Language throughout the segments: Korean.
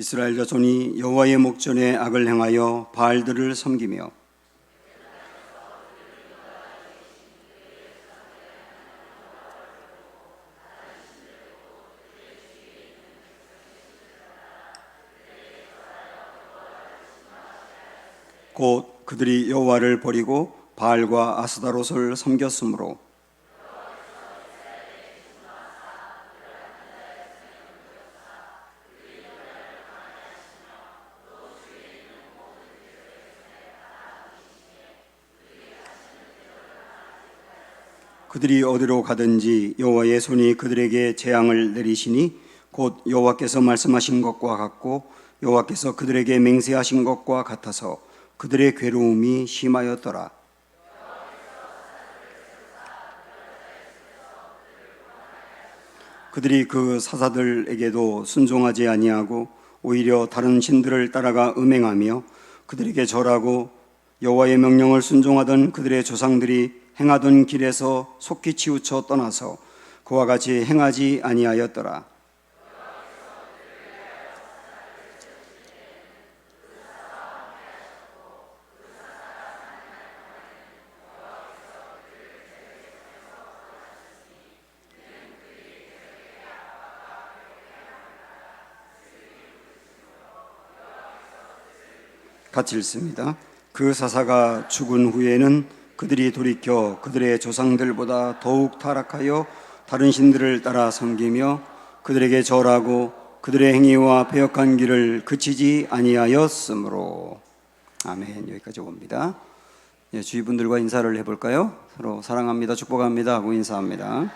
이스라엘 자손이 여호와의 목전에 악을 행하여 바알들을 섬기며 곧 그들이 여호와를 버리고 바알과 아스다롯을 섬겼으므로 그들이 어디로 가든지 여호와의 손이 그들에게 재앙을 내리시니 곧 여호와께서 말씀하신 것과 같고 여호와께서 그들에게 맹세하신 것과 같아서 그들의 괴로움이 심하였더라. 그들이 그 사사들에게도 순종하지 아니하고 오히려 다른 신들을 따라가 음행하며 그들에게 절하고 여호와의 명령을 순종하던 그들의 조상들이 행하던 길에서 속히 치우쳐 떠나서 그와 같이 행하지 아니하였더라. 같이 읽습니다. 그 사사가 죽은 후에는 그들이 돌이켜 그들의 조상들보다 더욱 타락하여 다른 신들을 따라 섬기며 그들에게 절하고 그들의 행위와 배역한 길을 그치지 아니하였으므로. 아멘. 여기까지 옵니다. 주위 분들과 인사를 해볼까요? 서로 사랑합니다, 축복합니다 하고 인사합니다.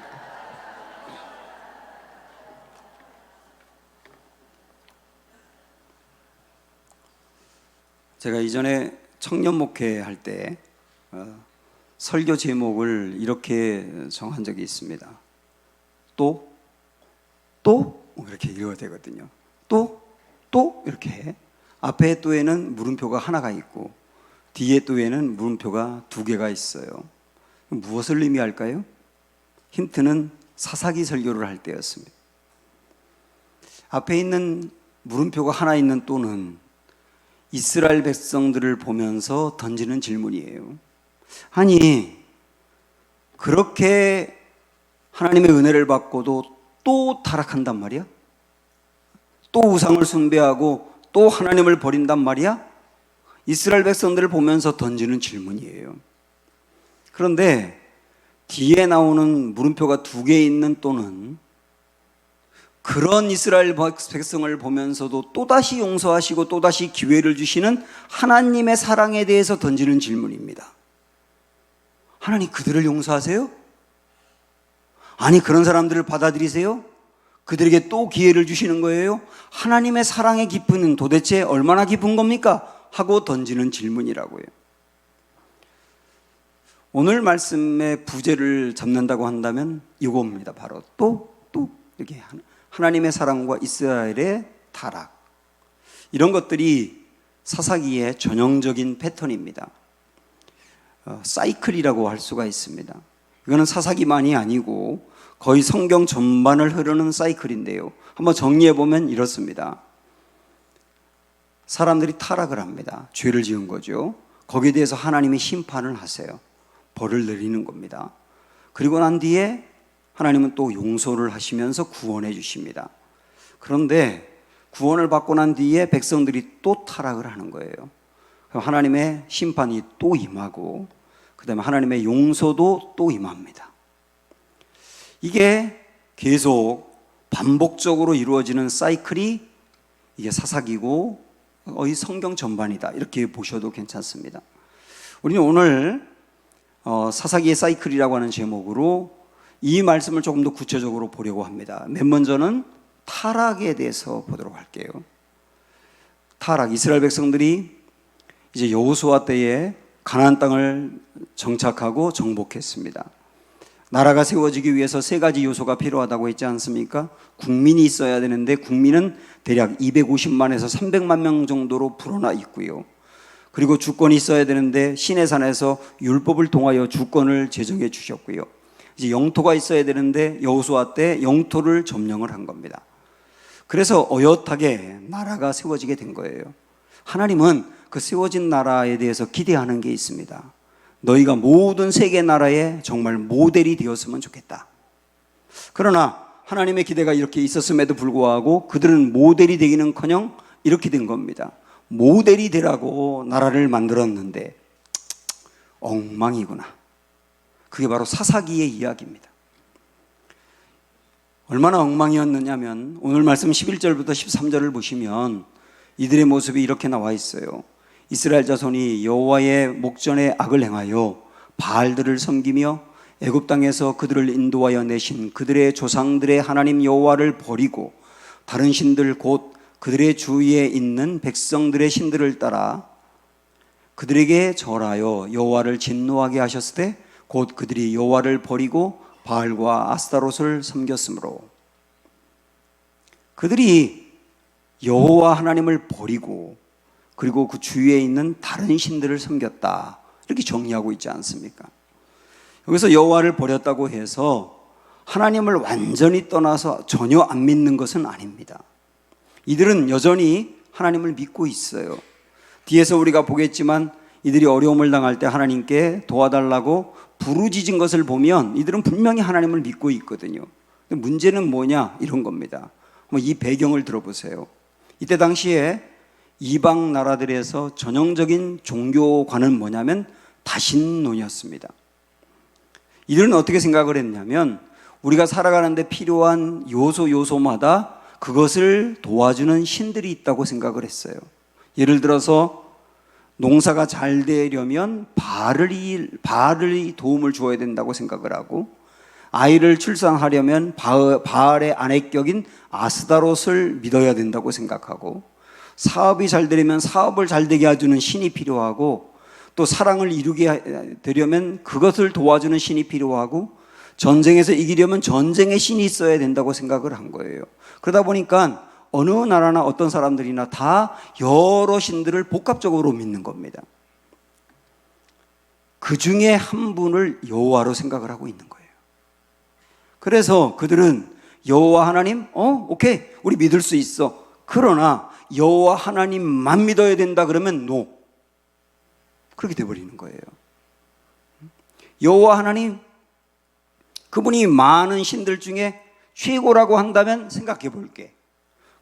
제가 이전에 청년 목회 할 때 설교 제목을 이렇게 정한 적이 있습니다. 또 이렇게 읽어야 되거든요. 또 이렇게 앞에 또에는 물음표가 하나가 있고 뒤에 또에는 물음표가 두 개가 있어요. 무엇을 의미할까요? 힌트는 사사기 설교를 할 때였습니다. 앞에 있는 물음표가 하나 있는 또는 이스라엘 백성들을 보면서 던지는 질문이에요. 아니, 그렇게 하나님의 은혜를 받고도 또 타락한단 말이야? 또 우상을 숭배하고 또 하나님을 버린단 말이야? 이스라엘 백성들을 보면서 던지는 질문이에요. 그런데 뒤에 나오는 물음표가 두 개 있는 또는 그런 이스라엘 백성을 보면서도 또다시 용서하시고 또다시 기회를 주시는 하나님의 사랑에 대해서 던지는 질문입니다. 하나님 그들을 용서하세요? 아니 그런 사람들을 받아들이세요? 그들에게 또 기회를 주시는 거예요? 하나님의 사랑의 깊이는 도대체 얼마나 깊은 겁니까? 하고 던지는 질문이라고요. 오늘 말씀의 부제를 잡는다고 한다면 이겁니다. 바로 또 이렇게 하나님의 사랑과 이스라엘의 타락, 이런 것들이 사사기의 전형적인 패턴입니다. 사이클이라고 할 수가 있습니다. 이거는 사사기만이 아니고 거의 성경 전반을 흐르는 사이클인데요. 한번 정리해보면 이렇습니다. 사람들이 타락을 합니다. 죄를 지은 거죠. 거기에 대해서 하나님이 심판을 하세요. 벌을 내리는 겁니다. 그리고 난 뒤에 하나님은 또 용서를 하시면서 구원해 주십니다. 그런데 구원을 받고 난 뒤에 백성들이 또 타락을 하는 거예요. 하나님의 심판이 또 임하고 그 다음에 하나님의 용서도 또 임합니다. 이게 계속 반복적으로 이루어지는 사이클이 이게 사사기고 거의 성경 전반이다, 이렇게 보셔도 괜찮습니다. 우리는 오늘 사사기의 사이클이라고 하는 제목으로 이 말씀을 조금 더 구체적으로 보려고 합니다. 맨 먼저는 타락에 대해서 보도록 할게요. 타락, 이스라엘 백성들이 이제 여호수아 때에 가나안 땅을 정착하고 정복했습니다. 나라가 세워지기 위해서 세 가지 요소가 필요하다고 했지 않습니까? 국민이 있어야 되는데 국민은 대략 250만에서 300만 명 정도로 불어나 있고요. 그리고 주권이 있어야 되는데 시내산에서 율법을 통하여 주권을 제정해 주셨고요. 이제 영토가 있어야 되는데 여호수아 때 영토를 점령을 한 겁니다. 그래서 어엿하게 나라가 세워지게 된 거예요. 하나님은 그 세워진 나라에 대해서 기대하는 게 있습니다. 너희가 모든 세계 나라에 정말 모델이 되었으면 좋겠다. 그러나 하나님의 기대가 이렇게 있었음에도 불구하고 그들은 모델이 되기는커녕 이렇게 된 겁니다. 모델이 되라고 나라를 만들었는데 엉망이구나. 그게 바로 사사기의 이야기입니다. 얼마나 엉망이었느냐면 오늘 말씀 11절부터 13절을 보시면 이들의 모습이 이렇게 나와 있어요. 이스라엘 자손이 여호와의 목전에 악을 행하여 바알들을 섬기며 애굽 땅에서 그들을 인도하여 내신 그들의 조상들의 하나님 여호와를 버리고 다른 신들 곧 그들의 주위에 있는 백성들의 신들을 따라 그들에게 절하여 여호와를 진노하게 하셨을 때 곧 그들이 여호와를 버리고 바알과 아스타롯을 섬겼으므로 그들이 여호와 하나님을 버리고 그리고 그 주위에 있는 다른 신들을 섬겼다. 이렇게 정리하고 있지 않습니까? 여기서 여호와를 버렸다고 해서 하나님을 완전히 떠나서 전혀 안 믿는 것은 아닙니다. 이들은 여전히 하나님을 믿고 있어요. 뒤에서 우리가 보겠지만 이들이 어려움을 당할 때 하나님께 도와달라고 부르짖은 것을 보면 이들은 분명히 하나님을 믿고 있거든요. 문제는 뭐냐? 이런 겁니다. 이 배경을 들어보세요. 이때 당시에 이방 나라들에서 전형적인 종교관은 뭐냐면 다신론이었습니다. 이들은 어떻게 생각을 했냐면 우리가 살아가는데 필요한 요소마다 그것을 도와주는 신들이 있다고 생각을 했어요. 예를 들어서 농사가 잘 되려면 바알이 도움을 주어야 된다고 생각을 하고, 아이를 출산하려면 바알의 아내격인 아스다롯을 믿어야 된다고 생각하고, 사업이 잘 되려면 사업을 잘 되게 해주는 신이 필요하고, 또 사랑을 이루게 되려면 그것을 도와주는 신이 필요하고, 전쟁에서 이기려면 전쟁의 신이 있어야 된다고 생각을 한 거예요. 그러다 보니까 어느 나라나 어떤 사람들이나 다 여러 신들을 복합적으로 믿는 겁니다. 그 중에 한 분을 여호와로 생각을 하고 있는 거예요. 그래서 그들은 여호와 하나님, 오케이, 우리 믿을 수 있어. 그러나 여호와 하나님만 믿어야 된다 그러면 노. 그렇게 돼버리는 거예요. 여호와 하나님, 그분이 많은 신들 중에 최고라고 한다면 생각해 볼게.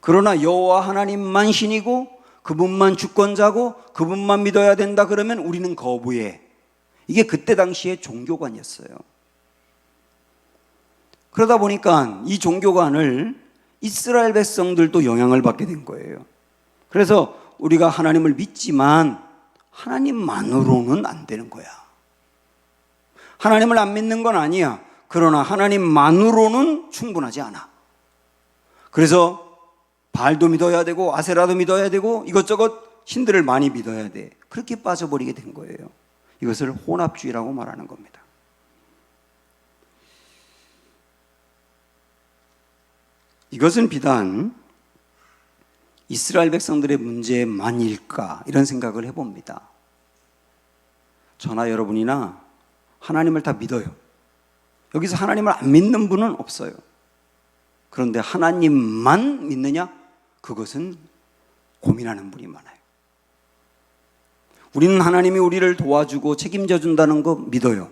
그러나 여호와 하나님만 신이고 그분만 주권자고 그분만 믿어야 된다 그러면 우리는 거부해. 이게 그때 당시의 종교관이었어요. 그러다 보니까 이 종교관을 이스라엘 백성들도 영향을 받게 된 거예요. 그래서 우리가 하나님을 믿지만 하나님만으로는 안 되는 거야. 하나님을 안 믿는 건 아니야. 그러나 하나님만으로는 충분하지 않아. 그래서 바알도 믿어야 되고 아세라도 믿어야 되고 이것저것 신들을 많이 믿어야 돼. 그렇게 빠져버리게 된 거예요. 이것을 혼합주의라고 말하는 겁니다. 이것은 비단 이스라엘 백성들의 문제만일까 이런 생각을 해봅니다. 저나 여러분이나 하나님을 다 믿어요. 여기서 하나님을 안 믿는 분은 없어요. 그런데 하나님만 믿느냐? 그것은 고민하는 분이 많아요. 우리는 하나님이 우리를 도와주고 책임져 준다는 거 믿어요.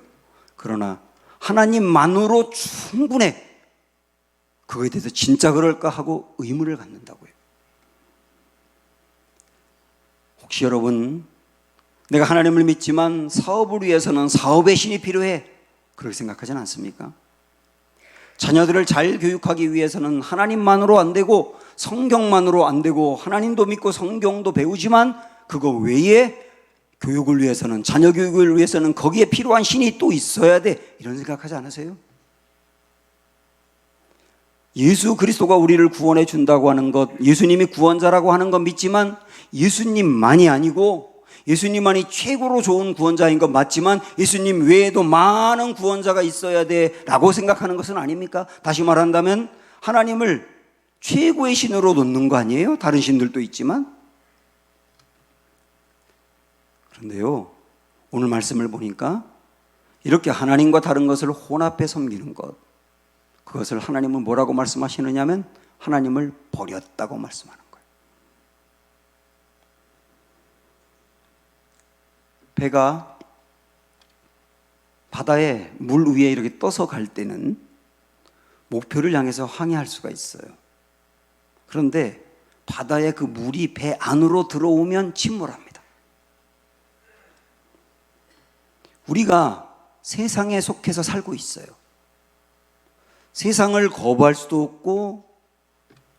그러나 하나님만으로 충분해. 그거에 대해서 진짜 그럴까 하고 의문을 갖는다고요. 혹시 여러분, 내가 하나님을 믿지만 사업을 위해서는 사업의 신이 필요해. 그렇게 생각하진 않습니까? 자녀들을 잘 교육하기 위해서는 하나님만으로 안 되고 성경만으로 안 되고 하나님도 믿고 성경도 배우지만 그거 외에 교육을 위해서는, 자녀 교육을 위해서는 거기에 필요한 신이 또 있어야 돼. 이런 생각하지 않으세요? 예수 그리스도가 우리를 구원해 준다고 하는 것, 예수님이 구원자라고 하는 것 믿지만 예수님만이 아니고 예수님만이 최고로 좋은 구원자인 것 맞지만 예수님 외에도 많은 구원자가 있어야 돼라고 생각하는 것은 아닙니까? 다시 말한다면 하나님을 최고의 신으로 놓는 거 아니에요? 다른 신들도 있지만. 그런데요, 오늘 말씀을 보니까 이렇게 하나님과 다른 것을 혼합해 섬기는 것, 그것을 하나님은 뭐라고 말씀하시느냐면 하나님을 버렸다고 말씀하는 거예요. 배가 바다에 물 위에 이렇게 떠서 갈 때는 목표를 향해서 항해할 수가 있어요. 그런데 바다에 그 물이 배 안으로 들어오면 침몰합니다. 우리가 세상에 속해서 살고 있어요. 세상을 거부할 수도 없고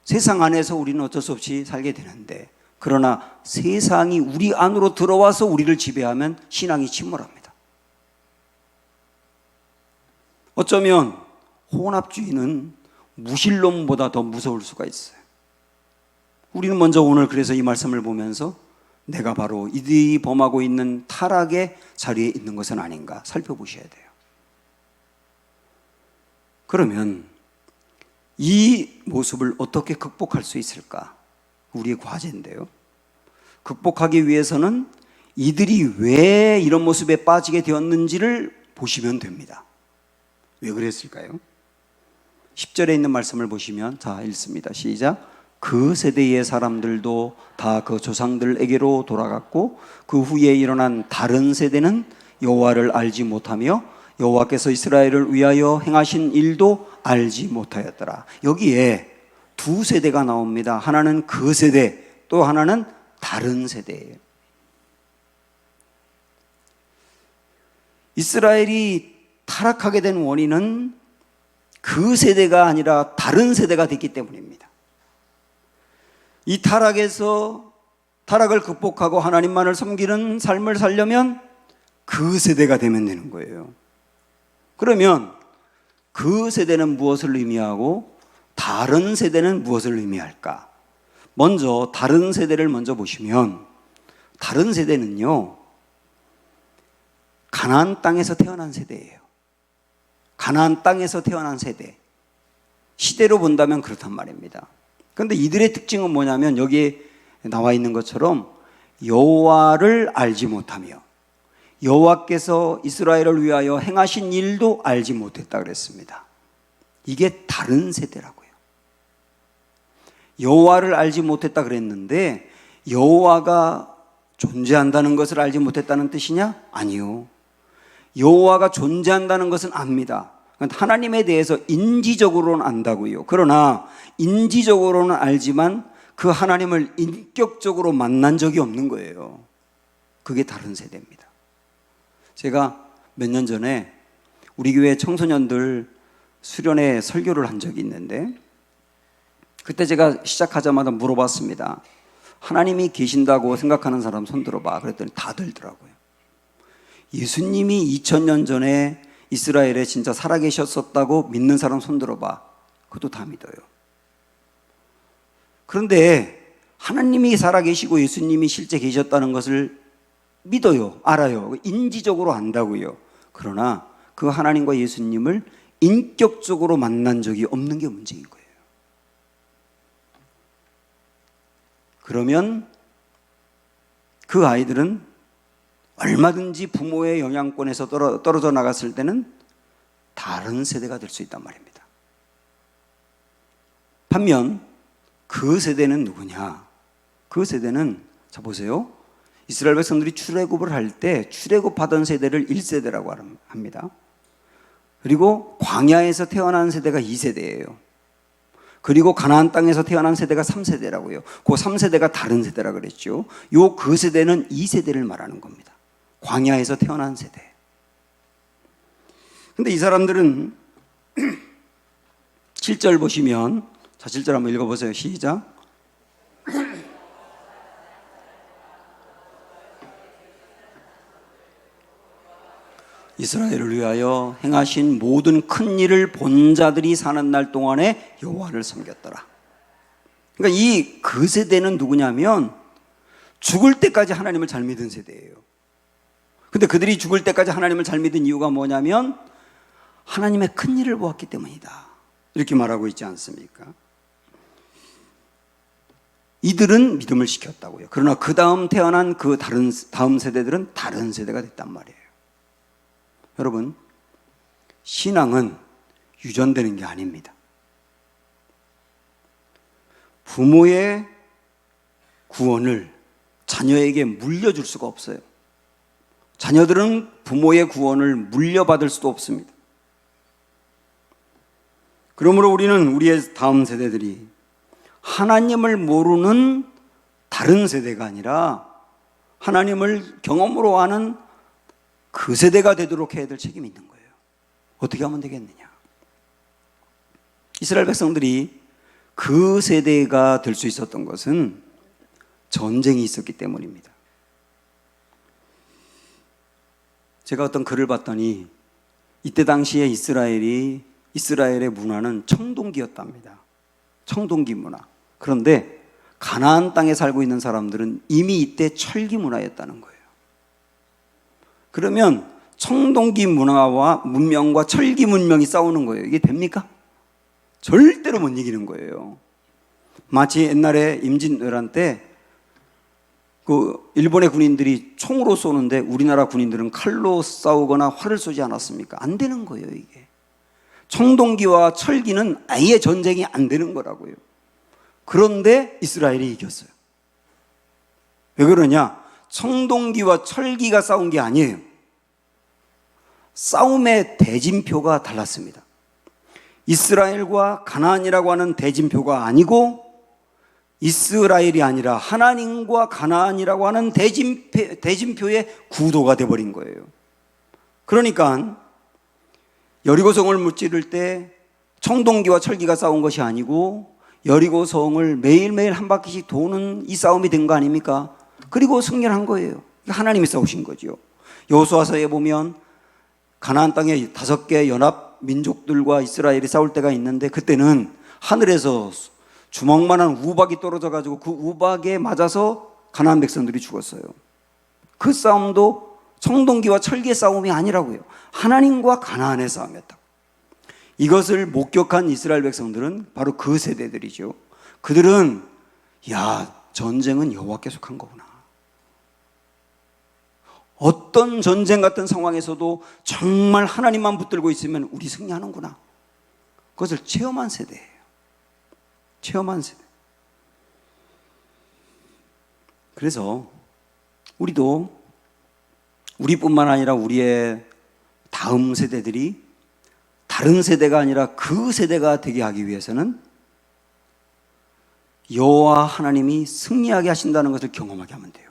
세상 안에서 우리는 어쩔 수 없이 살게 되는데, 그러나 세상이 우리 안으로 들어와서 우리를 지배하면 신앙이 침몰합니다. 어쩌면 혼합주의는 무신론보다 더 무서울 수가 있어요. 우리는 먼저 오늘 그래서 이 말씀을 보면서 내가 바로 이들이 범하고 있는 타락의 자리에 있는 것은 아닌가 살펴보셔야 돼요. 그러면 이 모습을 어떻게 극복할 수 있을까? 우리의 과제인데요. 극복하기 위해서는 이들이 왜 이런 모습에 빠지게 되었는지를 보시면 됩니다. 왜 그랬을까요? 10절에 있는 말씀을 보시면, 자, 읽습니다. 시작. 그 세대의 사람들도 다 그 조상들에게로 돌아갔고 그 후에 일어난 다른 세대는 여호와를 알지 못하며 여호와께서 이스라엘을 위하여 행하신 일도 알지 못하였더라. 여기에 두 세대가 나옵니다. 하나는 그 세대, 또 하나는 다른 세대예요. 이스라엘이 타락하게 된 원인은 그 세대가 아니라 다른 세대가 됐기 때문입니다. 이 타락을 극복하고 하나님만을 섬기는 삶을 살려면 그 세대가 되면 되는 거예요. 그러면 그 세대는 무엇을 의미하고 다른 세대는 무엇을 의미할까? 먼저 다른 세대를 먼저 보시면, 다른 세대는요, 가나안 땅에서 태어난 세대예요. 가나안 땅에서 태어난 세대. 시대로 본다면 그렇단 말입니다. 그런데 이들의 특징은 뭐냐면 여기에 나와 있는 것처럼 여호와를 알지 못하며 여호와께서 이스라엘을 위하여 행하신 일도 알지 못했다 그랬습니다. 이게 다른 세대라고요. 여호와를 알지 못했다 그랬는데 여호와가 존재한다는 것을 알지 못했다는 뜻이냐? 아니요. 여호와가 존재한다는 것은 압니다. 하나님에 대해서 인지적으로는 안다고요. 그러나 인지적으로는 알지만 그 하나님을 인격적으로 만난 적이 없는 거예요. 그게 다른 세대입니다. 제가 몇 년 전에 우리 교회 청소년들 수련회 설교를 한 적이 있는데, 그때 제가 시작하자마자 물어봤습니다. 하나님이 계신다고 생각하는 사람 손 들어봐. 그랬더니 다 들더라고요. 예수님이 2000년 전에 이스라엘에 진짜 살아계셨었다고 믿는 사람 손 들어봐. 그것도 다 믿어요. 그런데 하나님이 살아계시고 예수님이 실제 계셨다는 것을 믿어요. 알아요. 인지적으로 안다고요. 그러나 그 하나님과 예수님을 인격적으로 만난 적이 없는 게 문제인 거예요. 그러면 그 아이들은 얼마든지 부모의 영향권에서 떨어져 나갔을 때는 다른 세대가 될 수 있단 말입니다. 반면 그 세대는 누구냐? 그 세대는, 자 보세요. 이스라엘 백성들이 출애굽을 할 때 출애굽하던 세대를 1세대라고 합니다. 그리고 광야에서 태어난 세대가 2세대예요. 그리고 가나안 땅에서 태어난 세대가 3세대라고요. 그 3세대가 다른 세대라 그랬죠. 그 세대는 2세대를 말하는 겁니다. 광야에서 태어난 세대. 근데 이 사람들은 7절 보시면, 자 7절 한번 읽어보세요. 시작. 이스라엘을 위하여 행하신 모든 큰 일을 본 자들이 사는 날 동안에 여호와를 섬겼더라. 그러니까 그 세대는 누구냐면 죽을 때까지 하나님을 잘 믿은 세대예요. 근데 그들이 죽을 때까지 하나님을 잘 믿은 이유가 뭐냐면 하나님의 큰 일을 보았기 때문이다. 이렇게 말하고 있지 않습니까? 이들은 믿음을 시켰다고요. 그러나 그 다음 태어난 그 다음 세대들은 다른 세대가 됐단 말이에요. 여러분, 신앙은 유전되는 게 아닙니다. 부모의 구원을 자녀에게 물려줄 수가 없어요. 자녀들은 부모의 구원을 물려받을 수도 없습니다. 그러므로 우리는 우리의 다음 세대들이 하나님을 모르는 다른 세대가 아니라 하나님을 경험으로 아는 그 세대가 되도록 해야 될 책임이 있는 거예요. 어떻게 하면 되겠느냐? 이스라엘 백성들이 그 세대가 될 수 있었던 것은 전쟁이 있었기 때문입니다. 제가 어떤 글을 봤더니 이때 당시에 이스라엘의 문화는 청동기였답니다. 청동기 문화. 그런데 가나안 땅에 살고 있는 사람들은 이미 이때 철기 문화였다는 거예요. 그러면 청동기 문화와 문명과 철기 문명이 싸우는 거예요. 이게 됩니까? 절대로 못 이기는 거예요. 마치 옛날에 임진왜란 때 그 일본의 군인들이 총으로 쏘는데 우리나라 군인들은 칼로 싸우거나 활을 쏘지 않았습니까? 안 되는 거예요, 이게. 청동기와 철기는 아예 전쟁이 안 되는 거라고요. 그런데 이스라엘이 이겼어요. 왜 그러냐? 청동기와 철기가 싸운 게 아니에요. 싸움의 대진표가 달랐습니다. 이스라엘과 가나안이라고 하는 대진표가 아니고 이스라엘이 아니라 하나님과 가나안이라고 하는 대진표의 구도가 되어버린 거예요. 그러니까 여리고성을 무찌를 때 청동기와 철기가 싸운 것이 아니고 여리고성을 매일매일 한 바퀴씩 도는 이 싸움이 된 거 아닙니까? 그리고 승리를 한 거예요. 하나님이 싸우신 거죠. 여호수아서에 보면 가나안 땅에 5개 연합 민족들과 이스라엘이 싸울 때가 있는데 그때는 하늘에서 주먹만한 우박이 떨어져 가지고 그 우박에 맞아서 가나안 백성들이 죽었어요. 그 싸움도 청동기와 철기의 싸움이 아니라고요. 하나님과 가나안의 싸움이었다. 이것을 목격한 이스라엘 백성들은 바로 그 세대들이죠. 그들은 전쟁은 여호와께서 한 거구나. 어떤 전쟁 같은 상황에서도 정말 하나님만 붙들고 있으면 우리 승리하는구나. 그것을 체험한 세대예요. 체험한 세대. 그래서 우리뿐만 아니라 우리의 다음 세대들이 다른 세대가 아니라 그 세대가 되게 하기 위해서는 여호와 하나님이 승리하게 하신다는 것을 경험하게 하면 돼요.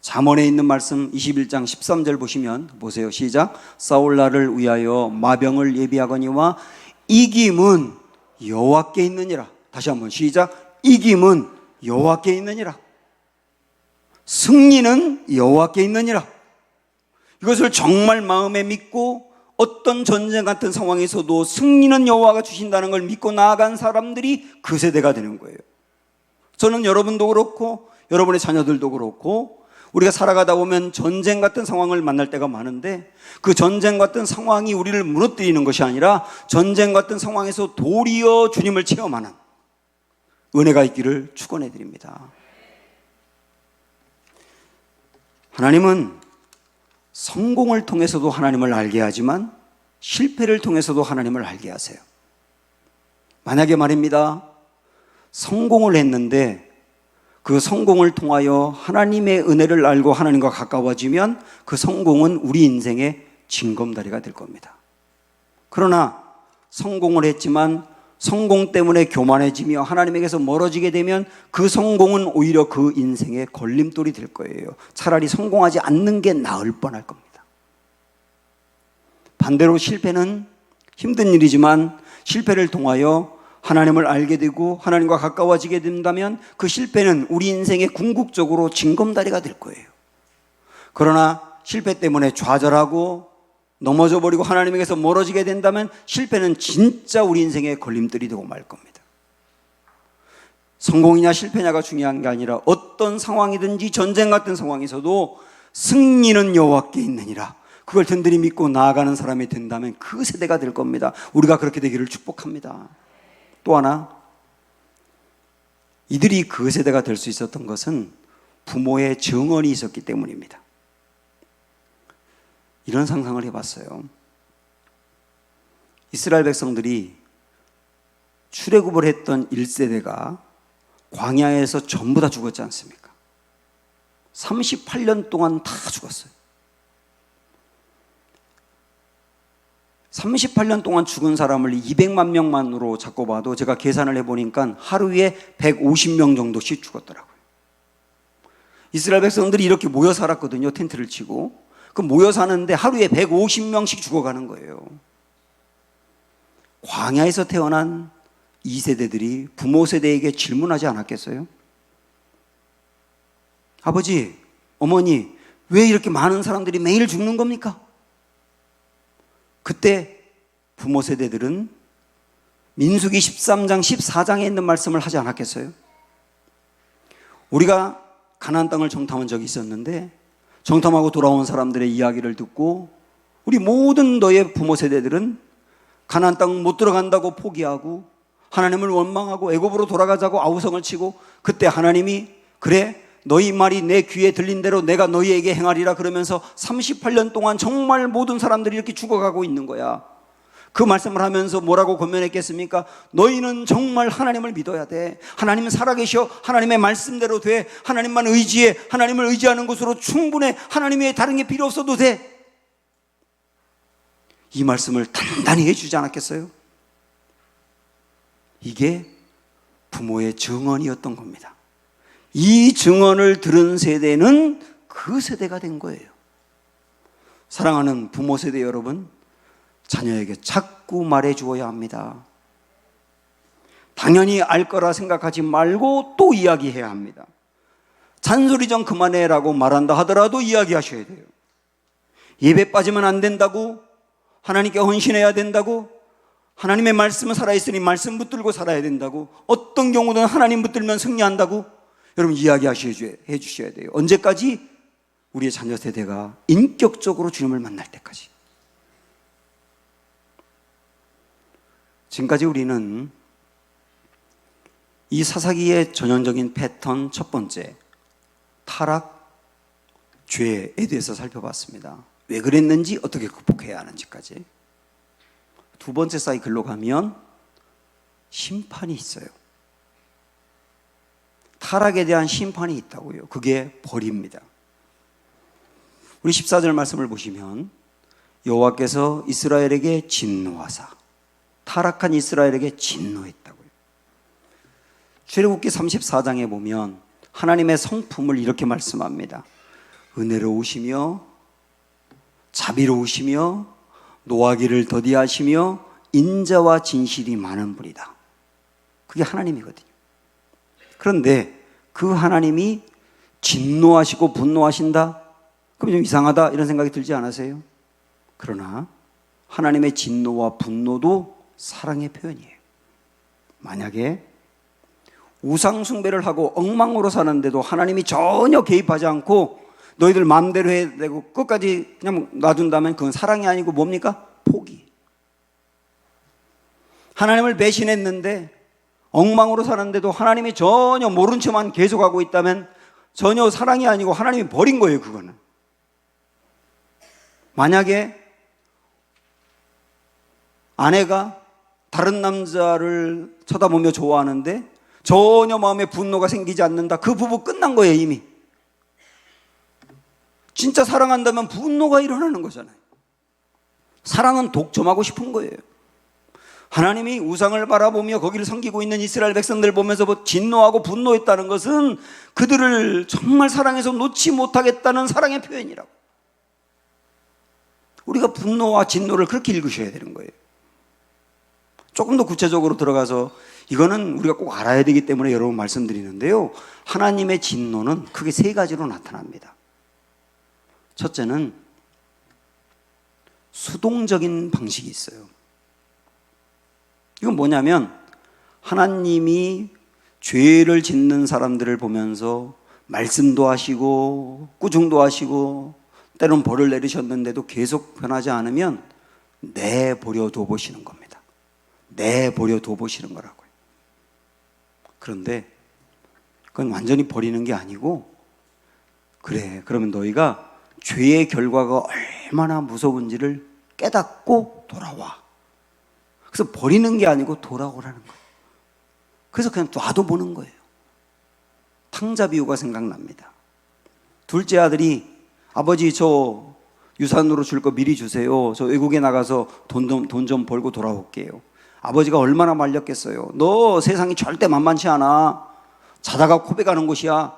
잠언에 있는 말씀 21장 13절 보시면 보세요. 시작. 사울 나를 위하여 마병을 예비하거니와 이김은 여호와께 있느니라. 다시 한번 시작. 이김은 여호와께 있느니라. 승리는 여호와께 있느니라. 이것을 정말 마음에 믿고 어떤 전쟁 같은 상황에서도 승리는 여호와가 주신다는 걸 믿고 나아간 사람들이 그 세대가 되는 거예요. 저는 여러분도 그렇고 여러분의 자녀들도 그렇고 우리가 살아가다 보면 전쟁 같은 상황을 만날 때가 많은데 그 전쟁 같은 상황이 우리를 무너뜨리는 것이 아니라 전쟁 같은 상황에서 도리어 주님을 체험하는 은혜가 있기를 축원해 드립니다. 하나님은 성공을 통해서도 하나님을 알게 하지만 실패를 통해서도 하나님을 알게 하세요. 만약에 말입니다, 성공을 했는데 그 성공을 통하여 하나님의 은혜를 알고 하나님과 가까워지면 그 성공은 우리 인생의 징검다리가 될 겁니다. 그러나 성공을 했지만 성공 때문에 교만해지며 하나님에게서 멀어지게 되면 그 성공은 오히려 그 인생의 걸림돌이 될 거예요. 차라리 성공하지 않는 게 나을 뻔할 겁니다. 반대로 실패는 힘든 일이지만 실패를 통하여 하나님을 알게 되고 하나님과 가까워지게 된다면 그 실패는 우리 인생의 궁극적으로 징검다리가 될 거예요. 그러나 실패 때문에 좌절하고 넘어져 버리고 하나님에게서 멀어지게 된다면 실패는 진짜 우리 인생의 걸림돌이 되고 말 겁니다. 성공이냐 실패냐가 중요한 게 아니라 어떤 상황이든지 전쟁 같은 상황에서도 승리는 여호와께 있느니라. 그걸 든든히 믿고 나아가는 사람이 된다면 그 세대가 될 겁니다. 우리가 그렇게 되기를 축복합니다. 또 하나, 이들이 그 세대가 될 수 있었던 것은 부모의 정언이 있었기 때문입니다. 이런 상상을 해봤어요. 이스라엘 백성들이 출애굽을 했던 1세대가 광야에서 전부 다 죽었지 않습니까? 38년 동안 다 죽었어요. 38년 동안 죽은 사람을 200만 명만으로 잡고 봐도 제가 계산을 해보니까 하루에 150명 정도씩 죽었더라고요. 이스라엘 백성들이 이렇게 모여 살았거든요. 텐트를 치고. 그 모여 사는데 하루에 150명씩 죽어가는 거예요. 광야에서 태어난 2세대들이 부모 세대에게 질문하지 않았겠어요? 아버지, 어머니, 왜 이렇게 많은 사람들이 매일 죽는 겁니까? 그때 부모 세대들은 민수기 13장, 14장에 있는 말씀을 하지 않았겠어요? 우리가 가나안 땅을 정탐한 적이 있었는데 정탐하고 돌아온 사람들의 이야기를 듣고 우리 모든 너의 부모 세대들은 가나안 땅 못 들어간다고 포기하고 하나님을 원망하고 애굽으로 돌아가자고 아우성을 치고 그때 하나님이 그래 너희 말이 내 귀에 들린 대로 내가 너희에게 행하리라 그러면서 38년 동안 정말 모든 사람들이 이렇게 죽어가고 있는 거야. 그 말씀을 하면서 뭐라고 권면했겠습니까? 너희는 정말 하나님을 믿어야 돼. 하나님은 살아계셔. 하나님의 말씀대로 돼. 하나님만 의지해. 하나님을 의지하는 것으로 충분해. 하나님의 다른 게 필요 없어도 돼. 이 말씀을 단단히 해주지 않았겠어요? 이게 부모의 증언이었던 겁니다. 이 증언을 들은 세대는 그 세대가 된 거예요. 사랑하는 부모 세대 여러분, 자녀에게 자꾸 말해 주어야 합니다. 당연히 알 거라 생각하지 말고 또 이야기해야 합니다. 잔소리 좀 그만해라고 말한다 하더라도 이야기하셔야 돼요. 예배 빠지면 안 된다고, 하나님께 헌신해야 된다고, 하나님의 말씀은 살아있으니 말씀 붙들고 살아야 된다고, 어떤 경우든 하나님 붙들면 승리한다고 여러분 이야기해 주셔야 돼요. 언제까지? 우리의 자녀 세대가 인격적으로 주님을 만날 때까지. 지금까지 우리는 이 사사기의 전형적인 패턴 첫 번째, 타락, 죄에 대해서 살펴봤습니다. 왜 그랬는지, 어떻게 극복해야 하는지까지. 두 번째 사이클로 가면 심판이 있어요. 타락에 대한 심판이 있다고요. 그게 벌입니다. 우리 14절 말씀을 보시면 여호와께서 이스라엘에게 진노하사, 타락한 이스라엘에게 진노했다고요. 출애굽기 34장에 보면 하나님의 성품을 이렇게 말씀합니다. 은혜로우시며 자비로우시며 노하기를 더디하시며 인자와 진실이 많은 분이다. 그게 하나님이거든요. 그런데 그 하나님이 진노하시고 분노하신다? 그럼 좀 이상하다 이런 생각이 들지 않으세요? 그러나 하나님의 진노와 분노도 사랑의 표현이에요. 만약에 우상 숭배를 하고 엉망으로 사는데도 하나님이 전혀 개입하지 않고 너희들 마음대로 해야 되고 끝까지 그냥 놔둔다면 그건 사랑이 아니고 뭡니까? 포기. 하나님을 배신했는데 엉망으로 사는데도 하나님이 전혀 모른 척만 계속하고 있다면 전혀 사랑이 아니고 하나님이 버린 거예요. 그거는. 만약에 아내가 다른 남자를 쳐다보며 좋아하는데 전혀 마음에 분노가 생기지 않는다. 그 부부 끝난 거예요. 이미. 진짜 사랑한다면 분노가 일어나는 거잖아요. 사랑은 독점하고 싶은 거예요. 하나님이 우상을 바라보며 거기를 섬기고 있는 이스라엘 백성들 보면서 진노하고 분노했다는 것은 그들을 정말 사랑해서 놓지 못하겠다는 사랑의 표현이라고. 우리가 분노와 진노를 그렇게 읽으셔야 되는 거예요. 조금 더 구체적으로 들어가서 이거는 우리가 꼭 알아야 되기 때문에 여러 번 말씀드리는데요. 하나님의 진노는 크게 세 가지로 나타납니다. 첫째는 수동적인 방식이 있어요. 이건 뭐냐면 하나님이 죄를 짓는 사람들을 보면서 말씀도 하시고 꾸중도 하시고 때론 벌을 내리셨는데도 계속 변하지 않으면 내버려 둬 보시는 겁니다. 내버려 둬 보시는 거라고요. 그런데 그건 완전히 버리는 게 아니고, 그래 그러면 너희가 죄의 결과가 얼마나 무서운지를 깨닫고 돌아와. 그래서 버리는 게 아니고 돌아오라는 거예요. 그래서 그냥 놔둬 보는 거예요. 탕자 비유가 생각납니다. 둘째 아들이 아버지 저 유산으로 줄 거 미리 주세요. 저 외국에 나가서 돈 좀 벌고 돌아올게요. 아버지가 얼마나 말렸겠어요. 너 세상이 절대 만만치 않아. 자다가 코베가는 곳이야.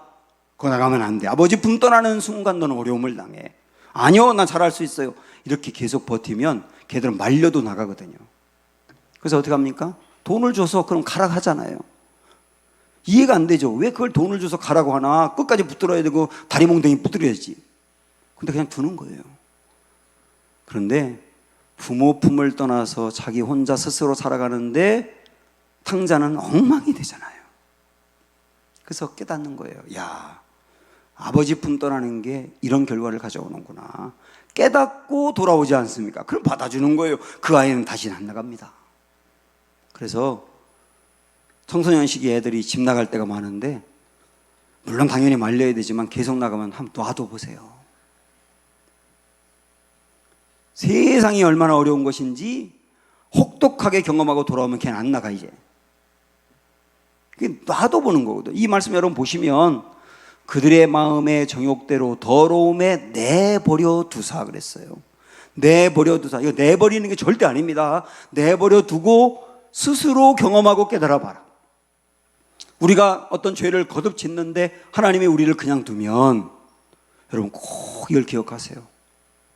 그거 나가면 안 돼. 아버지 붕 떠나는 순간 너는 어려움을 당해. 아니요, 나 잘할 수 있어요. 이렇게 계속 버티면 걔들은 말려도 나가거든요. 그래서 어떻게 합니까? 돈을 줘서 그럼 가라고 하잖아요. 이해가 안 되죠. 왜 그걸 돈을 줘서 가라고 하나? 끝까지 붙들어야 되고 다리 몽둥이 붙들어야지. 근데 그냥 두는 거예요. 그런데 부모 품을 떠나서 자기 혼자 스스로 살아가는데 탕자는 엉망이 되잖아요. 그래서 깨닫는 거예요. 야, 아버지 품 떠나는 게 이런 결과를 가져오는구나. 깨닫고 돌아오지 않습니까? 그럼 받아주는 거예요. 그 아이는 다시는 안 나갑니다. 그래서 청소년 시기 애들이 집 나갈 때가 많은데, 물론 당연히 말려야 되지만 계속 나가면 한번 놔둬보세요. 세상이 얼마나 어려운 것인지 혹독하게 경험하고 돌아오면 걔는 안 나가 이제. 놔둬보는 거거든요. 이 말씀 여러분 보시면 그들의 마음의 정욕대로 더러움에 내버려 두사 그랬어요. 내버려 두사. 이거 내버리는 게 절대 아닙니다. 내버려 두고 스스로 경험하고 깨달아 봐라. 우리가 어떤 죄를 거듭 짓는데 하나님이 우리를 그냥 두면 여러분 꼭 이걸 기억하세요.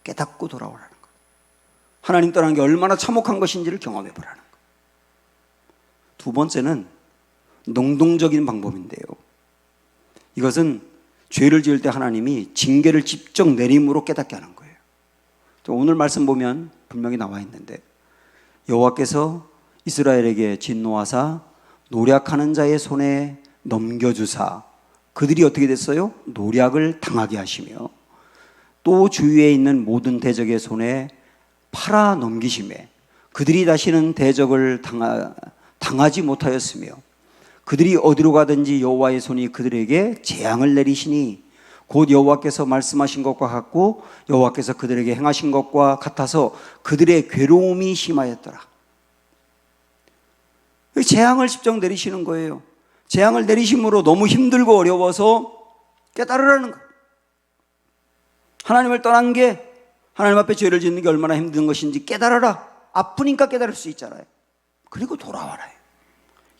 깨닫고 돌아오라는 거. 하나님 떠나는 게 얼마나 참혹한 것인지를 경험해 보라는 거. 두 번째는 능동적인 방법인데요. 이것은 죄를 지을 때 하나님이 징계를 직접 내림으로 깨닫게 하는 거예요. 오늘 말씀 보면 분명히 나와 있는데, 여호와께서 이스라엘에게 진노하사 노략하는 자의 손에 넘겨주사 그들이 어떻게 됐어요? 노략을 당하게 하시며 또 주위에 있는 모든 대적의 손에 팔아 넘기심에 그들이 다시는 대적을 당하지 못하였으며 그들이 어디로 가든지 여호와의 손이 그들에게 재앙을 내리시니 곧 여호와께서 말씀하신 것과 같고 여호와께서 그들에게 행하신 것과 같아서 그들의 괴로움이 심하였더라. 재앙을 직접 내리시는 거예요. 재앙을 내리심으로 너무 힘들고 어려워서 깨달으라는 거예요. 하나님을 떠난 게, 하나님 앞에 죄를 짓는 게 얼마나 힘든 것인지 깨달아라. 아프니까 깨달을 수 있잖아요. 그리고 돌아와라.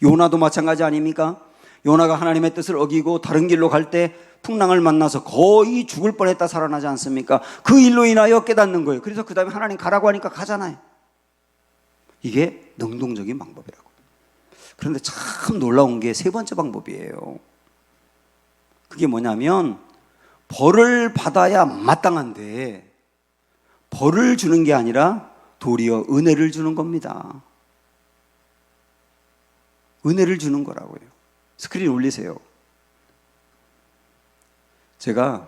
요나도 마찬가지 아닙니까? 요나가 하나님의 뜻을 어기고 다른 길로 갈 때 풍랑을 만나서 거의 죽을 뻔했다 살아나지 않습니까? 그 일로 인하여 깨닫는 거예요. 그래서 그 다음에 하나님 가라고 하니까 가잖아요. 이게 능동적인 방법이라고. 그런데 참 놀라운 게 세 번째 방법이에요. 그게 뭐냐면 벌을 받아야 마땅한데 벌을 주는 게 아니라 도리어 은혜를 주는 겁니다. 은혜를 주는 거라고요. 스크린 올리세요. 제가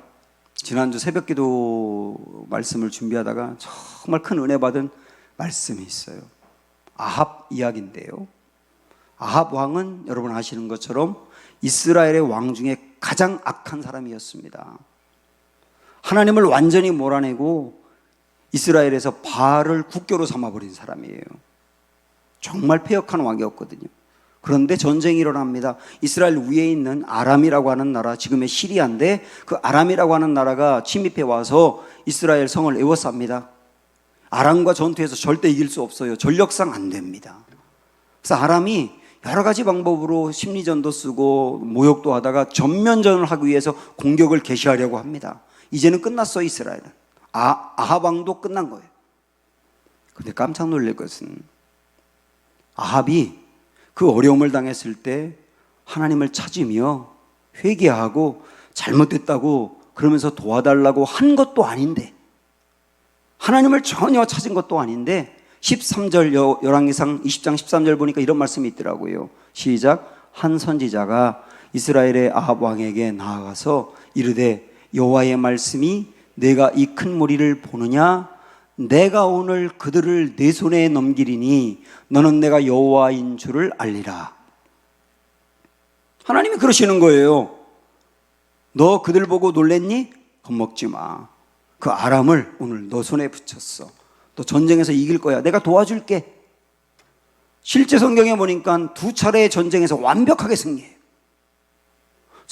지난주 새벽기도 말씀을 준비하다가 정말 큰 은혜 받은 말씀이 있어요. 아합 이야기인데요. 아합 왕은 여러분 아시는 것처럼 이스라엘의 왕 중에 가장 악한 사람이었습니다. 하나님을 완전히 몰아내고 이스라엘에서 바알을 국교로 삼아버린 사람이에요. 정말 패역한 왕이었거든요. 그런데 전쟁이 일어납니다. 이스라엘 위에 있는 아람이라고 하는 나라, 지금의 시리아인데 그 아람이라고 하는 나라가 침입해 와서 이스라엘 성을 에워쌉니다. 아람과 전투에서 절대 이길 수 없어요. 전력상 안 됩니다. 그래서 아람이 여러 가지 방법으로 심리전도 쓰고 모욕도 하다가 전면전을 하기 위해서 공격을 개시하려고 합니다. 이제는 끝났어, 이스라엘은. 아합 왕도 끝난 거예요. 근데 깜짝 놀랄 것은 아합이 그 어려움을 당했을 때 하나님을 찾으며 회개하고 잘못됐다고 그러면서 도와달라고 한 것도 아닌데, 하나님을 전혀 찾은 것도 아닌데 13절 열왕기상 20장 13절 보니까 이런 말씀이 있더라고요. 시작. 한 선지자가 이스라엘의 아합 왕에게 나아가서 이르되 여호와의 말씀이 내가 이 큰 무리를 보느냐? 내가 오늘 그들을 내 손에 넘기리니 너는 내가 여호와인 줄을 알리라. 하나님이 그러시는 거예요. 너 그들 보고 놀랬니? 겁먹지 마. 그 아람을 오늘 너 손에 붙였어. 너 전쟁에서 이길 거야. 내가 도와줄게. 실제 성경에 보니까 두 차례의 전쟁에서 완벽하게 승리해요.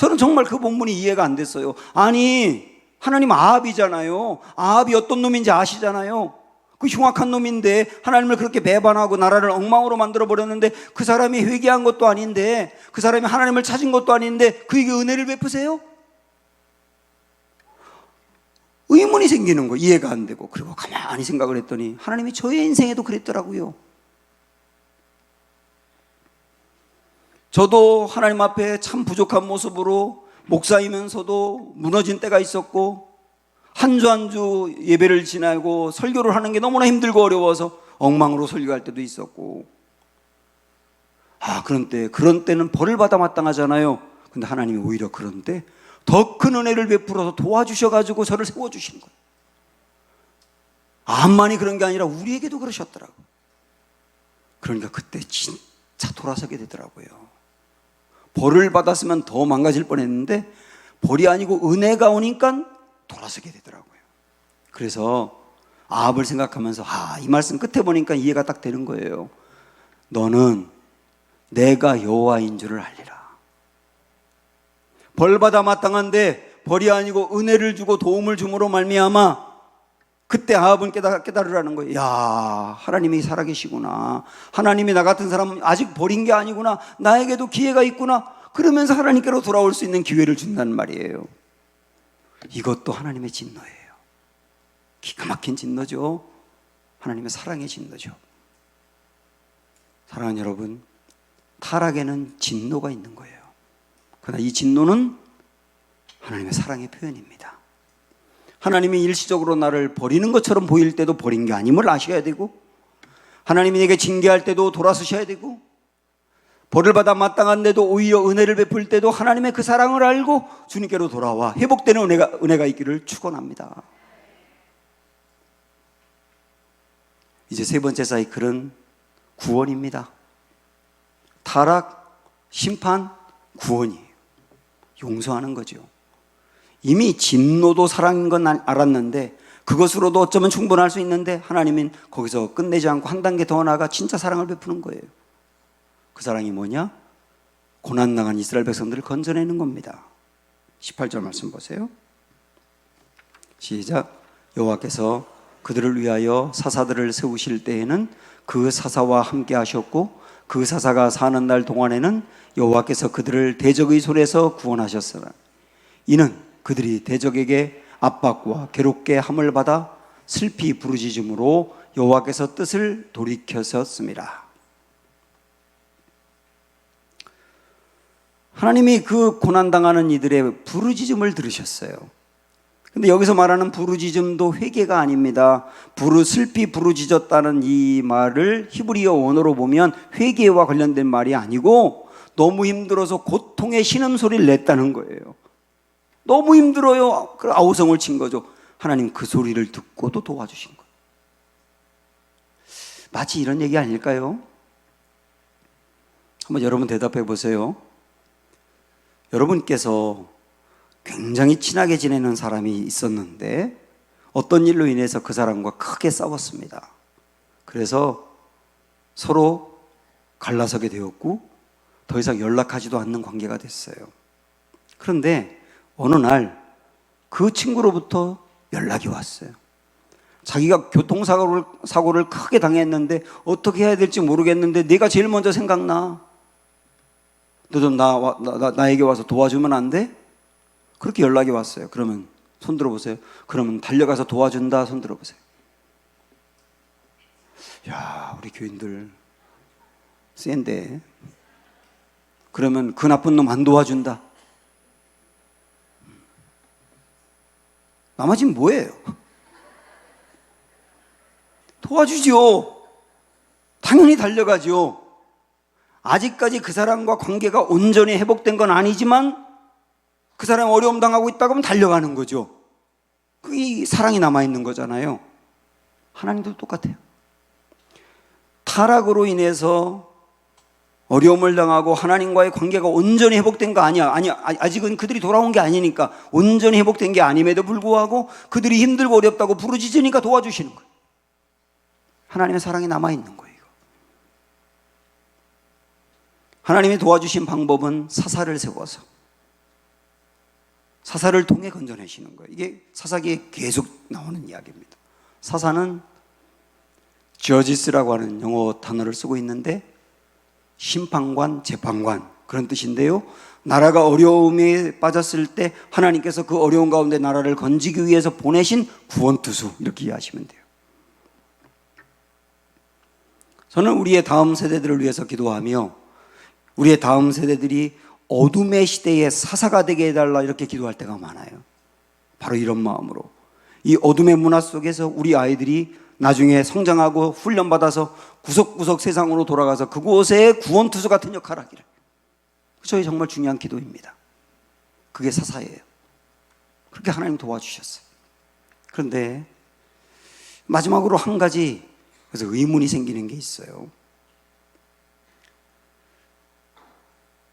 저는 정말 그 본문이 이해가 안 됐어요. 아니, 하나님 아합이잖아요. 아합이 어떤 놈인지 아시잖아요. 그 흉악한 놈인데 하나님을 그렇게 배반하고 나라를 엉망으로 만들어 버렸는데 그 사람이 회개한 것도 아닌데 그 사람이 하나님을 찾은 것도 아닌데 그에게 은혜를 베푸세요? 의문이 생기는 거, 이해가 안 되고. 그리고 가만히 생각을 했더니 하나님이 저의 인생에도 그랬더라고요. 저도 하나님 앞에 참 부족한 모습으로 목사이면서도 무너진 때가 있었고, 한 주 한 주 예배를 지나고 설교를 하는 게 너무나 힘들고 어려워서 엉망으로 설교할 때도 있었고, 그런 때는 벌을 받아 마땅하잖아요. 근데 하나님이 오히려 그런 때 더 큰 은혜를 베풀어서 도와주셔가지고 저를 세워주신 거예요. 암만이 그런 게 아니라 우리에게도 그러셨더라고요. 그러니까 그때 진짜 돌아서게 되더라고요. 벌을 받았으면 더 망가질 뻔했는데 벌이 아니고 은혜가 오니까 돌아서게 되더라고요. 그래서 아합을 생각하면서 이 말씀 끝에 보니까 이해가 딱 되는 거예요. 너는 내가 여호와인 줄을 알리라. 벌받아 마땅한데 벌이 아니고 은혜를 주고 도움을 줌으로 말미암아 그때 아합은 깨달으라는 거예요. 야, 하나님이 살아계시구나. 하나님이 나 같은 사람은 아직 버린 게 아니구나. 나에게도 기회가 있구나. 그러면서 하나님께로 돌아올 수 있는 기회를 준다는 말이에요. 이것도 하나님의 진노예요. 기가 막힌 진노죠. 하나님의 사랑의 진노죠. 사랑하는 여러분, 타락에는 진노가 있는 거예요. 그러나 이 진노는 하나님의 사랑의 표현입니다. 하나님이 일시적으로 나를 버리는 것처럼 보일 때도 버린 게 아님을 아셔야 되고, 하나님이 내게 징계할 때도 돌아서셔야 되고, 벌을 받아 마땅한데도 오히려 은혜를 베풀 때도 하나님의 그 사랑을 알고 주님께로 돌아와 회복되는 은혜가 있기를 축원합니다. 이제 세 번째 사이클은 구원입니다. 타락, 심판, 구원이에요. 용서하는 거죠. 이미 진노도 사랑인 건 알았는데 그것으로도 어쩌면 충분할 수 있는데 하나님은 거기서 끝내지 않고 한 단계 더 나아가 진짜 사랑을 베푸는 거예요. 그 사랑이 뭐냐? 고난당한 이스라엘 백성들을 건져내는 겁니다. 18절 말씀 보세요. 시작. 여호와께서 그들을 위하여 사사들을 세우실 때에는 그 사사와 함께 하셨고 그 사사가 사는 날 동안에는 여호와께서 그들을 대적의 손에서 구원하셨으나 이는 그들이 대적에게 압박과 괴롭게 함을 받아 슬피 부르짖음으로 여호와께서 뜻을 돌이켜셨습니다. 하나님이 그 고난당하는 이들의 부르짖음을 들으셨어요. 근데 여기서 말하는 부르짖음도 회개가 아닙니다. 슬피 부르짖었다는 이 말을 히브리어 원어로 보면 회개와 관련된 말이 아니고 너무 힘들어서 고통의 신음소리를 냈다는 거예요. 너무 힘들어요. 그 아우성을 친 거죠. 하나님 그 소리를 듣고도 도와주신 거예요. 마치 이런 얘기 아닐까요? 한번 여러분 대답해 보세요. 여러분께서 굉장히 친하게 지내는 사람이 있었는데 어떤 일로 인해서 그 사람과 크게 싸웠습니다. 그래서 서로 갈라서게 되었고 더 이상 연락하지도 않는 관계가 됐어요. 그런데 어느 날 그 친구로부터 연락이 왔어요. 자기가 교통사고를 크게 당했는데 어떻게 해야 될지 모르겠는데 네가 제일 먼저 생각나. 너 좀 나에게 와서 도와주면 안 돼? 그렇게 연락이 왔어요. 그러면 손 들어보세요. 그러면 달려가서 도와준다. 손 들어보세요. 야, 우리 교인들 센데. 그러면 그 나쁜 놈 안 도와준다. 나머지는 뭐예요? 도와주지요. 당연히 달려가죠. 아직까지 그 사람과 관계가 온전히 회복된 건 아니지만 그 사람이 어려움 당하고 있다고 하면 달려가는 거죠. 그게 사랑이 남아있는 거잖아요. 하나님도 똑같아요. 타락으로 인해서 어려움을 당하고 하나님과의 관계가 온전히 회복된 거 아니야. 아직은 그들이 돌아온 게 아니니까 온전히 회복된 게 아님에도 불구하고 그들이 힘들고 어렵다고 부르짖으니까 도와주시는 거예요. 하나님의 사랑이 남아있는 거예요. 하나님이 도와주신 방법은 사사를 세워서 사사를 통해 건져내시는 거예요. 이게 사사기에 계속 나오는 이야기입니다. 사사는 저지스라고 하는 영어 단어를 쓰고 있는데 심판관, 재판관 그런 뜻인데요. 나라가 어려움에 빠졌을 때 하나님께서 그 어려운 가운데 나라를 건지기 위해서 보내신 구원투수, 이렇게 이해하시면 돼요. 저는 우리의 다음 세대들을 위해서 기도하며 우리의 다음 세대들이 어둠의 시대의 사사가 되게 해달라 이렇게 기도할 때가 많아요. 바로 이런 마음으로 이 어둠의 문화 속에서 우리 아이들이 나중에 성장하고 훈련받아서 구석구석 세상으로 돌아가서 그곳에 구원투수 같은 역할을 하기를, 저희 정말 중요한 기도입니다. 그게 사사예요. 그렇게 하나님 도와주셨어요. 그런데 마지막으로 한 가지 그래서 의문이 생기는 게 있어요.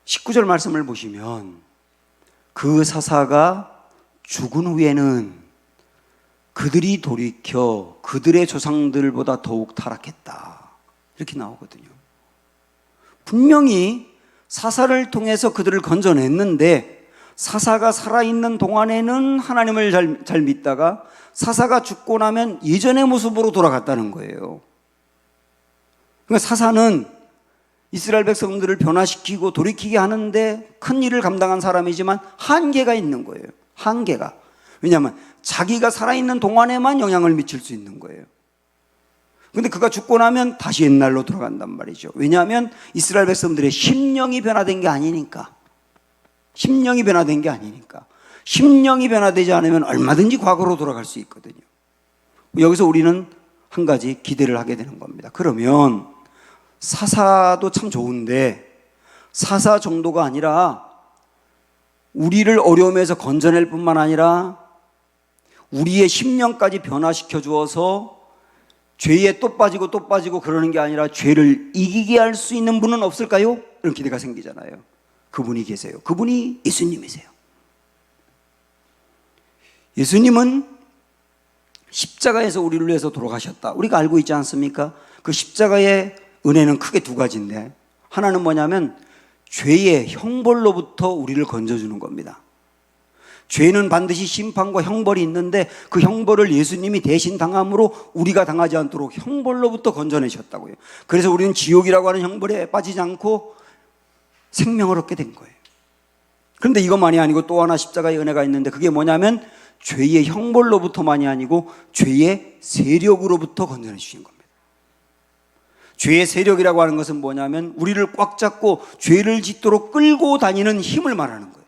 19절 말씀을 보시면 그 사사가 죽은 후에는 그들이 돌이켜 그들의 조상들보다 더욱 타락했다, 이렇게 나오거든요. 분명히 사사를 통해서 그들을 건져냈는데 사사가 살아있는 동안에는 하나님을 잘 믿다가 사사가 죽고 나면 예전의 모습으로 돌아갔다는 거예요. 그러니까 사사는 이스라엘 백성들을 변화시키고 돌이키게 하는데 큰 일을 감당한 사람이지만 한계가 있는 거예요. 한계가. 왜냐하면 자기가 살아있는 동안에만 영향을 미칠 수 있는 거예요. 그런데 그가 죽고 나면 다시 옛날로 돌아간단 말이죠. 왜냐하면 이스라엘 백성들의 심령이 변화된 게 아니니까. 심령이 변화된 게 아니니까. 심령이 변화되지 않으면 얼마든지 과거로 돌아갈 수 있거든요. 여기서 우리는 한 가지 기대를 하게 되는 겁니다. 그러면 사사도 참 좋은데 사사 정도가 아니라 우리를 어려움에서 건져낼 뿐만 아니라 우리의 심령까지 변화시켜 주어서 죄에 또 빠지고 또 빠지고 그러는 게 아니라 죄를 이기게 할 수 있는 분은 없을까요? 이런 기대가 생기잖아요. 그분이 계세요. 그분이 예수님이세요. 예수님은 십자가에서 우리를 위해서 돌아가셨다, 우리가 알고 있지 않습니까? 그 십자가의 은혜는 크게 두 가지인데 하나는 뭐냐면 죄의 형벌로부터 우리를 건져주는 겁니다. 죄는 반드시 심판과 형벌이 있는데 그 형벌을 예수님이 대신 당함으로 우리가 당하지 않도록 형벌로부터 건져내셨다고요. 그래서 우리는 지옥이라고 하는 형벌에 빠지지 않고 생명을 얻게 된 거예요. 그런데 이것만이 아니고 또 하나 십자가의 은혜가 있는데 그게 뭐냐면 죄의 형벌로부터만이 아니고 죄의 세력으로부터 건져내 주신 겁니다. 죄의 세력이라고 하는 것은 뭐냐면 우리를 꽉 잡고 죄를 짓도록 끌고 다니는 힘을 말하는 거예요.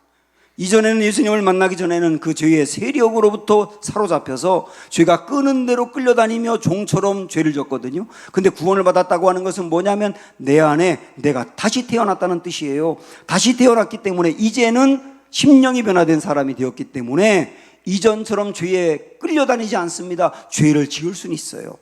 이전에는 예수님을 만나기 전에는 그 죄의 세력으로부터 사로잡혀서 죄가 끄는 대로 끌려다니며 종처럼 죄를 졌거든요. 근데 구원을 받았다고 하는 것은 뭐냐면 내 안에 내가 다시 태어났다는 뜻이에요. 다시 태어났기 때문에 이제는 심령이 변화된 사람이 되었기 때문에 이전처럼 죄에 끌려다니지 않습니다. 죄를 지을 수는 있어요.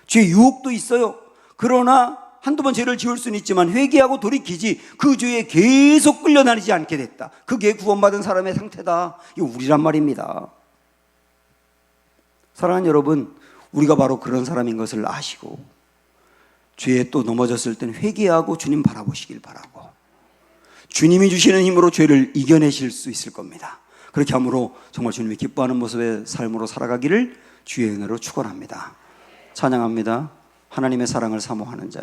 죄 유혹도 있어요. 그러나 한두 번 죄를 지을 수는 있지만 회개하고 돌이키지 그 죄에 계속 끌려다니지 않게 됐다. 그게 구원받은 사람의 상태다. 이거 우리란 말입니다. 사랑하는 여러분, 우리가 바로 그런 사람인 것을 아시고 죄에 또 넘어졌을 때는 회개하고 주님 바라보시길 바라고 주님이 주시는 힘으로 죄를 이겨내실 수 있을 겁니다. 그렇게 함으로 정말 주님이 기뻐하는 모습의 삶으로 살아가기를 주의 은혜로 축원합니다. 찬양합니다. 하나님의 사랑을 사모하는 자.